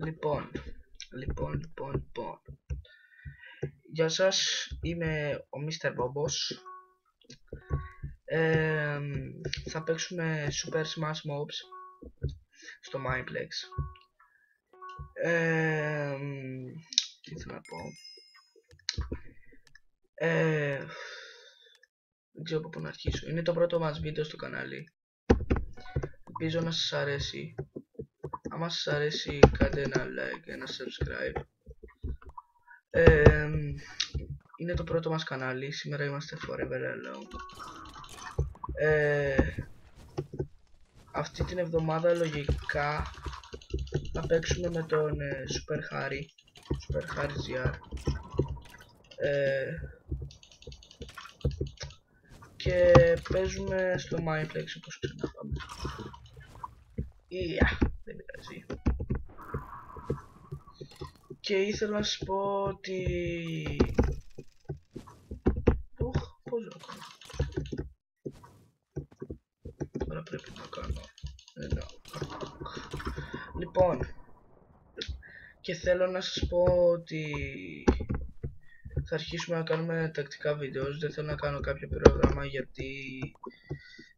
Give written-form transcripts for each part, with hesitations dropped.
Λοιπόν. Γεια σας, είμαι ο Mr. Bobos. Θα παίξουμε Super Smash Mobs στο Mineplex. Τι θέλω να πω. Δεν ξέρω από πού να αρχίσω. Είναι το πρώτο μας βίντεο στο κανάλι. Ελπίζω να σας αρέσει. Άμα σας αρέσει, κάντε ένα like, ένα subscribe. Είναι το πρώτο μας κανάλι. Σήμερα είμαστε Forever Alone. Αυτή την εβδομάδα λογικά θα παίξουμε με τον Super Harry GR. Και παίζουμε στο Mineplex όπως ξαναπάμε. Δεν πειράζει. Και ήθελα να σας πω ότι... πώς να κάνω. Τώρα πρέπει να κάνω ένα... Λοιπόν, και θέλω να σας πω ότι θα αρχίσουμε να κάνουμε τακτικά βίντεο. Δεν θέλω να κάνω κάποιο πρόγραμμα γιατί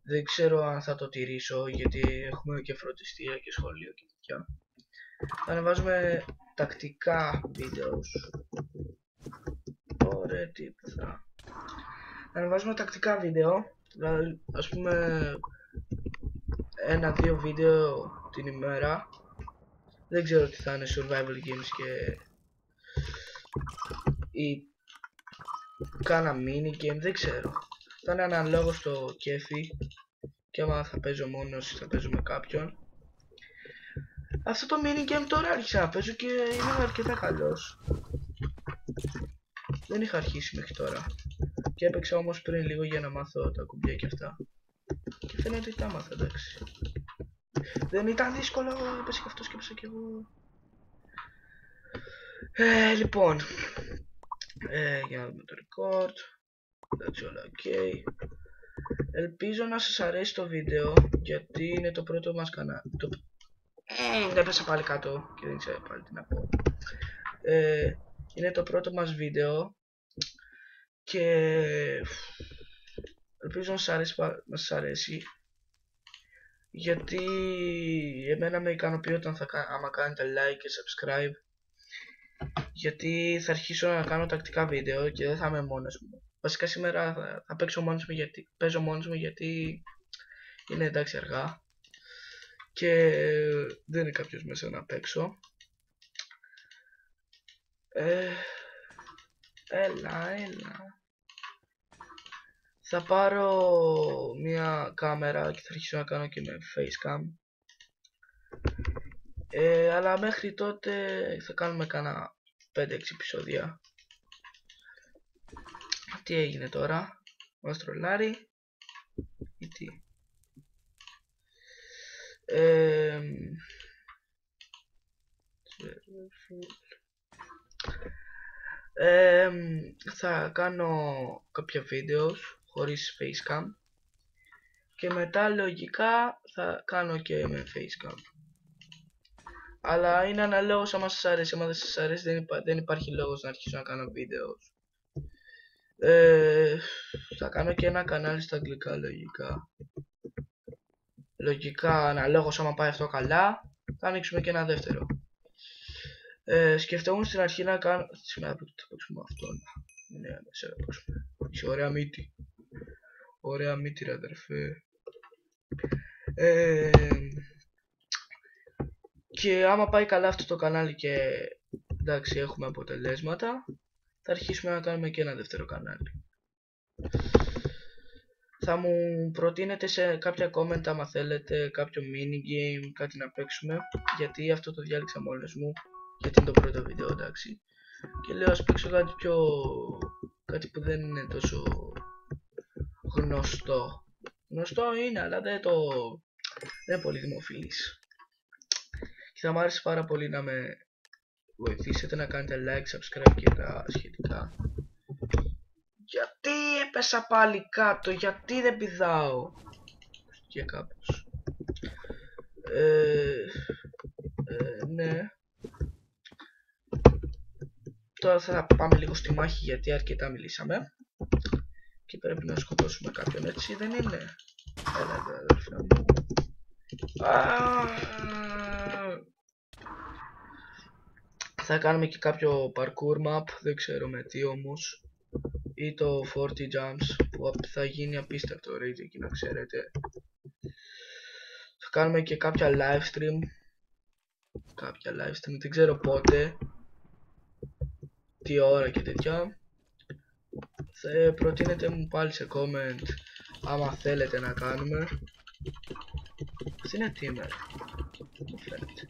δεν ξέρω αν θα το τηρήσω, γιατί έχουμε και φροντιστήρια και σχολείο και τέτοια. Θα ανεβάζουμε τακτικά βίντεο. Ωραία, τι θα ανεβάζουμε τακτικά βίντεο, δηλαδή ας πούμε 1-2 βίντεο την ημέρα. Δεν ξέρω τι θα είναι, survival games και ή κάνα mini game, δεν ξέρω. Θα είναι αναλόγως στο κέφι και άμα θα παίζω μόνος ή θα παίζω με κάποιον. Αυτό το mini game τώρα άρχισα να παίζω και είμαι αρκετά καλός. Δεν είχα αρχίσει μέχρι τώρα. Και έπαιξα όμως πριν λίγο για να μάθω τα κουμπιά και αυτά. Και φαίνεται ότι τα μάθα, εντάξει. Δεν ήταν δύσκολο, έπαιξε και αυτός και έπαιξα και εγώ. Λοιπόν. Για να δούμε το record. Εντάξει, όλα ok. Ελπίζω να σας αρέσει το βίντεο, γιατί είναι το πρώτο μας κανάλι. Έπεσα πάλι κάτω και δεν ξέρω πάλι τι να πω. Είναι το πρώτο μας βίντεο και ελπίζω να σας αρέσει, γιατί εμένα με ικανοποιεί όταν άμα κάνετε like και subscribe, γιατί θα αρχίσω να κάνω τακτικά βίντεο και δεν θα είμαι μόνος μου. Βασικά σήμερα θα παίξω μόνος μου, γιατί παίζω μόνος μου, γιατί είναι εντάξει αργά και δεν είναι κάποιος μέσα να παίξω. Έλα. Θα πάρω μια κάμερα και θα αρχίσω να κάνω και με facecam. Αλλά μέχρι τότε θα κάνουμε κάνα 5-6 επεισόδια. Τι έγινε τώρα, μας τρολάρει ή τι? Θα κάνω κάποια βίντεο χωρίς facecam και μετά λογικά θα κάνω και με facecam. Αλλά είναι αναλόγως άμα σας αρέσει. Άμα δεν σας αρέσει δεν υπάρχει λόγος να αρχίσω να κάνω βίντεο. Θα κάνω και ένα κανάλι στα αγγλικά λογικά αναλόγως άμα πάει αυτό καλά θα ανοίξουμε και ένα δεύτερο. Σκεφτόμουν στην αρχή να κάνω... Σήμερα πρέπει να παίξουμε αυτόν. Ναι, να παίξουμε. Είσαι ωραία μύτη. Ωραία μύτη ρε αδερφέ. Και άμα πάει καλά αυτό το κανάλι και εντάξει έχουμε αποτελέσματα, θα αρχίσουμε να κάνουμε και ένα δεύτερο κανάλι. Θα μου προτείνετε σε κάποια comment άμα θέλετε κάποιο mini game, κάτι να παίξουμε, γιατί αυτό το διάλεξα μόνος μου, γιατί είναι το πρώτο βίντεο, εντάξει. Και λέω ας παίξω κάτι που δεν είναι τόσο γνωστό. Γνωστό είναι, αλλά δεν είναι πολύ δημοφιλής. Και θα μου άρεσε πάρα πολύ να με βοηθήσετε να κάνετε like, subscribe και τα σχετικά. Γιατί έπεσα πάλι κάτω, γιατί δεν πηδάω? Και κάπως. Ναι. Τώρα θα πάμε λίγο στη μάχη γιατί αρκετά μιλήσαμε. Και πρέπει να σκοτώσουμε κάποιον, έτσι δεν είναι? Έλα εδώ αδερφέ μου. Θα κάνουμε και κάποιο parkour map, δεν ξέρω με τι όμως. Ή το 40 jumps που θα γίνει απίστευτο raid εκεί, να ξέρετε. Θα κάνουμε και κάποια live stream. Δεν ξέρω πότε, τι ώρα και τέτοια. Προτείνετε μου πάλι σε comment άμα θέλετε να κάνουμε. Αυτή είναι Timber, μου φαίνεται.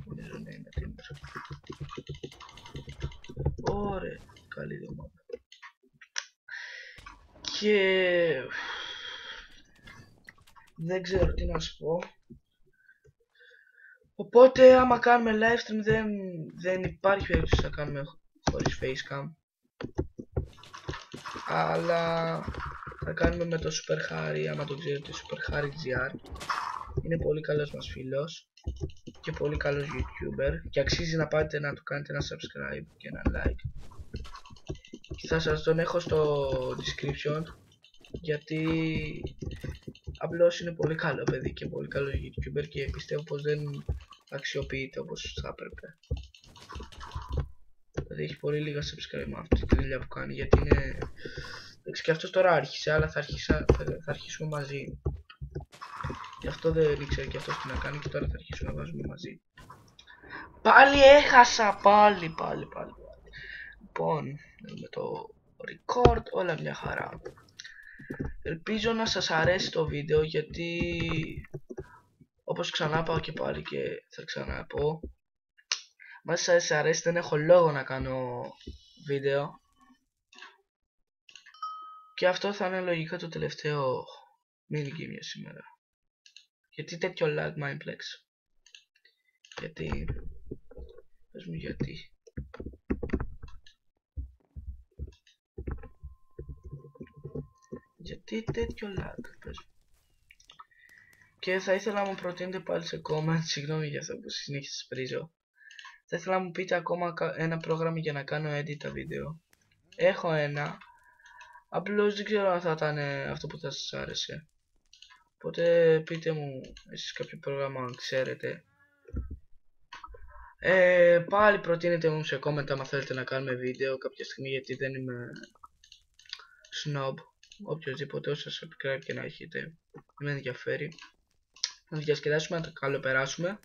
Νομίζω να είναι Timber. Ωραία, καλή εβδομάδα. Και δεν ξέρω τι να σου πω. Οπότε άμα κάνουμε live stream δεν υπάρχει περίπτωση να κάνουμε χωρίς facecam. Αλλά θα κάνουμε με το Super Harry, άμα το ξέρετε, Super Harry GR. Είναι πολύ καλός μας φίλος και πολύ καλός YouTuber και αξίζει να πάτε να του κάνετε ένα subscribe και ένα like. Και θα σας τον έχω στο description γιατί απλώς είναι πολύ καλό παιδί και πολύ καλός YouTuber και πιστεύω πως δεν αξιοποιείται όπως θα έπρεπε. Δηλαδή έχει πολύ λίγα subscribe με αυτή τη δουλειά που κάνει γιατί είναι... Και αυτός τώρα άρχισε, αλλά θα αρχίσουμε μαζί. Γι' αυτό δεν ήξερε και αυτός τι να κάνει και τώρα θα αρχίσουμε να βάζουμε μαζί. Πάλι έχασα, πάλι. Λοιπόν, με το record όλα μια χαρά. Ελπίζω να σας αρέσει το βίντεο γιατί όπως ξανά πάω και πάλι και θα ξαναπώ, αν σας αρέσει δεν έχω λόγο να κάνω βίντεο. Και αυτό θα είναι λογικά το τελευταίο mini game για σήμερα. Γιατί τέτοιο lag Mineplex? Γιατί... πες μου γιατί. Γιατί τέτοιο lag, πες μου. Και θα ήθελα να μου προτείνετε πάλι σε comment, συγγνώμη για αυτό που συνέχεια σας πρίζω. Θα ήθελα να μου πείτε ακόμα ένα πρόγραμμα για να κάνω edit τα βίντεο. Έχω ένα. Απλώς δεν ξέρω αν θα ήταν αυτό που θα σας άρεσε. Οπότε πείτε μου εσείς κάποιο πρόγραμμα αν ξέρετε. Πάλι προτείνετε μου σε comment άμα θέλετε να κάνουμε βίντεο κάποια στιγμή γιατί δεν είμαι snob. Οποιοςδήποτε όσο subscribe και να έχετε με ενδιαφέρει. Να διασκεδάσουμε, να το καλοπεράσουμε.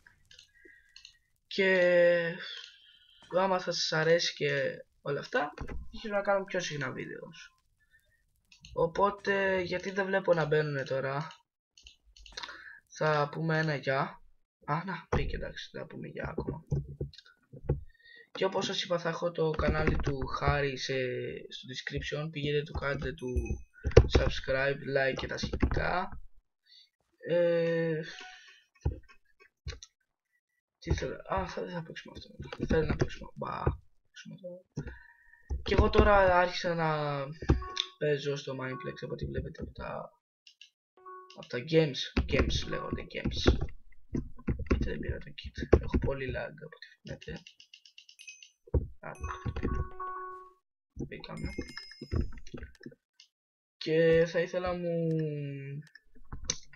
Και άμα θα σας αρέσει και όλα αυτά, ήθελα να κάνω πιο συχνά βίντεο. Οπότε γιατί δεν βλέπω να μπαίνουν τώρα. Θα πούμε ένα γεια. Να πήγε, εντάξει, θα πούμε γεια ακόμα. Και όπως σας είπα θα έχω το κανάλι του Χάρη στο description. Πηγαίνετε του κάνετε του subscribe, like και τα σχετικά. Τι θέλω, δεν θα παίξουμε αυτό. Θέλω να παίξουμε. Και εγώ τώρα άρχισα να παίζω στο Mineplex από ό,τι βλέπετε από τα games λέγονται games. Γιατί δεν πήρα το kit, έχω πολύ lag από ό,τι φαίνεται. Το πήρα. Μπήκαμε. Και θα ήθελα να μου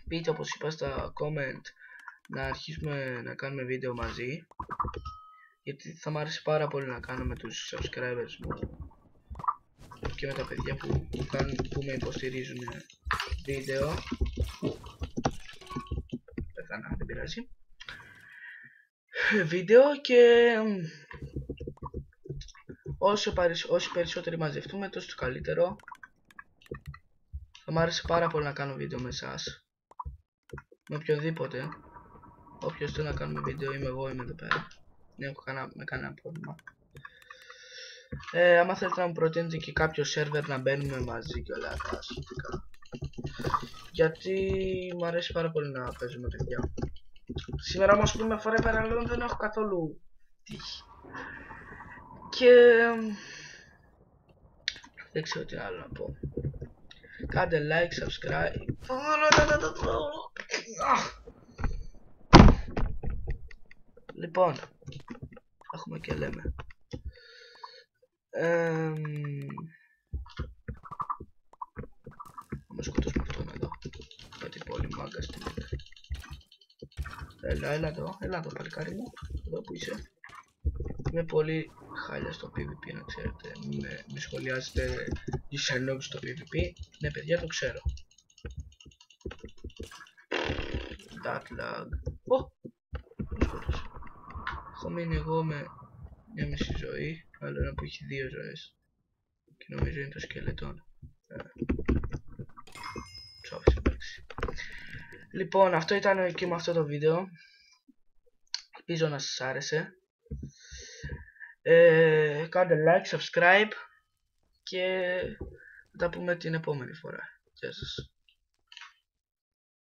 πείτε όπως είπα στα comment να αρχίσουμε να κάνουμε βίντεο μαζί. Γιατί θα μου άρεσε πάρα πολύ να κάνω με τους subscribers μου και με τα παιδιά που με υποστηρίζουν βίντεο. Πεθάνα, δεν πειράζει. Βίντεο και όσοι περισσότεροι μαζευτούμε τόσο το καλύτερο. Θα μου άρεσε πάρα πολύ να κάνω βίντεο με εσάς. Με οποιοδήποτε. Όποιος θέλει να κάνουμε βίντεο είμαι εγώ, είμαι εδώ πέρα. Δεν έχω κανένα πρόβλημα. Άμα θέλετε να μου προτείνετε και κάποιο σερβερ να μπαίνουμε μαζί και όλα τα σχετικά. Γιατί μου αρέσει πάρα πολύ να παίζουμε παιδιά. Σήμερα όμως που είμαι Forever Alone δεν έχω καθόλου τύχη. Και δεν ξέρω τι άλλο να πω. Κάντε like, subscribe. Λοιπόν, έχουμε και λέμε. Θα σκοτώσουμε αυτόν εδώ. Γιατί πολύ μάγκας την είναι. Έλα εδώ παλικάρι μου. Εδώ που είσαι. Είμαι πολύ χάλια στο PvP, να ξέρετε. Μη σχολιάζετε είσαι noob στο PvP. Ναι παιδιά, το ξέρω. That lag. Με σκότωσε. Έχω μείνει εγώ με μια μισή ζωή. Άλλο ένα που έχει 2 ζωές. Και νομίζω είναι το σκελετόν. Τσόφισε, εντάξει. Λοιπόν, αυτό ήταν και με αυτό το βίντεο. Ελπίζω να σας άρεσε. Κάντε like, subscribe και θα τα πούμε την επόμενη φορά. Γεια σας.